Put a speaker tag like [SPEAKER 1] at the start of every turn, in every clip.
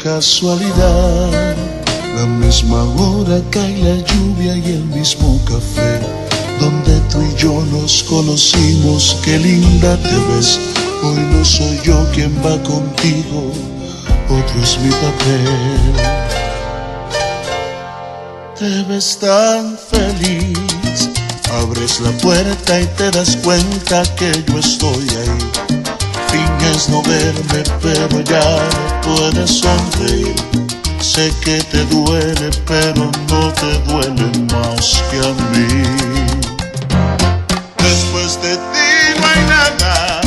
[SPEAKER 1] casualidad, la misma hora cae la lluvia y el mismo café donde tú y yo nos conocimos. Qué linda te ves, hoy no soy yo quien va contigo, otro es mi papel. Te ves tan feliz, abres la puerta y te das cuenta que yo estoy ahí. Finges no verme, pero ya puedes sonreír. Sé que te duele, pero no te duele más que a mí. Después de ti no hay nada,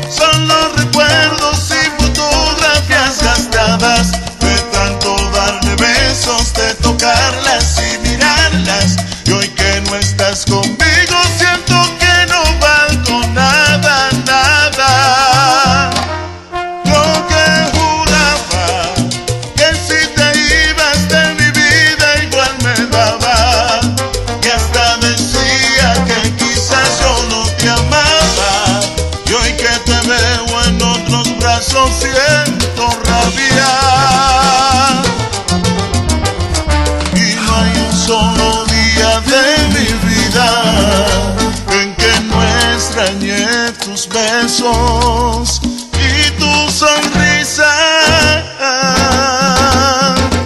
[SPEAKER 1] solo recuerdos y fotografías gastadas, de tanto darle besos, de tocarlas y mirarlas. Y hoy que no estás conmigo, siento que no valgo nada, nada. Yo que juraba que si te ibas de mi vida igual me daba, que hasta decía que quizás yo no te amaba. Y hoy que te veo en otros brazos siento rabia. Y no hay un solo día de mi vida en que no extrañé tus besos y tu sonrisa.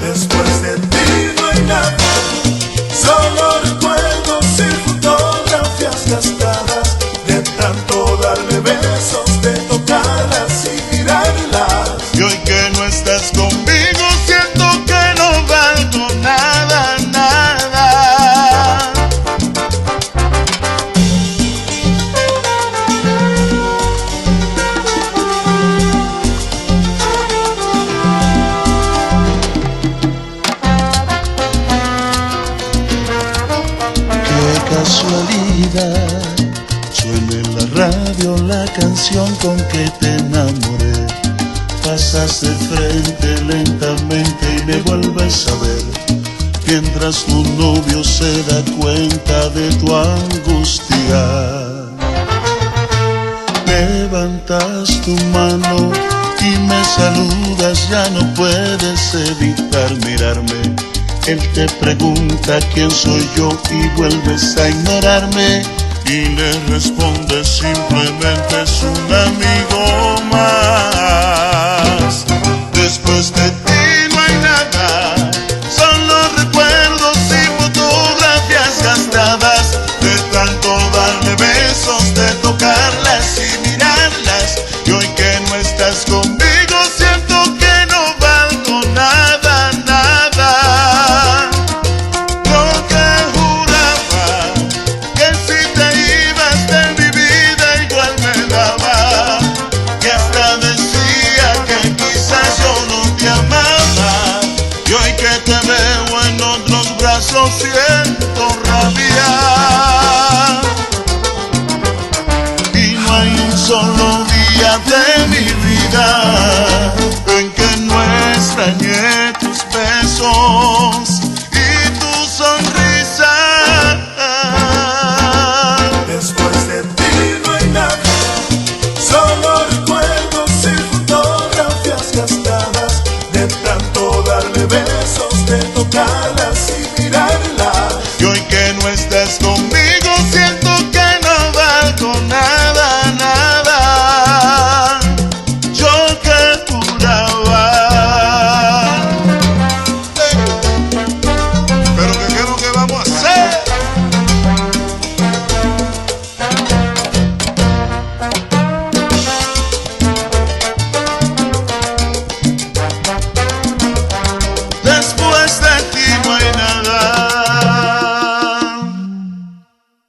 [SPEAKER 2] Después de ti no hay nada, solo recuerdos y fotografías gastadas, de tanto darle besos, de tocarlas y mirarlas.
[SPEAKER 1] Y hoy que no estás conmigo, siento que no valgo nada, nada. Qué casualidad, suena en la radio la canción con que te enamoré. Pasas de frente lentamente y me vuelves a ver, mientras tu novio se da cuenta de tu angustia. Levantas tu mano y me saludas, ya no puedes evitar mirarme. Él te pregunta quién soy yo y vuelves a ignorarme, y le respondes simplemente es un amigo más. Después de ti no hay nada, solo recuerdos y fotografías gastadas, de tanto darle besos, de tocarlas y mirarlas. Y hoy que no estás conmigo, siento que no valgo nada, nada. Yo que juraba que si te ibas de mi vida igual me daba, que hasta decía que quizás yo no te amaba. Y hoy que te veo en otros brazos siento rabia. Y no hay un solo día de mi vida en que no extrañé tus besos y tu sonrisa.
[SPEAKER 2] Después de ti no hay nada, solo recuerdos y fotografías gastadas, de tanto darle besos, de tocarlas y mirarlas.
[SPEAKER 1] Y hoy que no estás conmigo, siento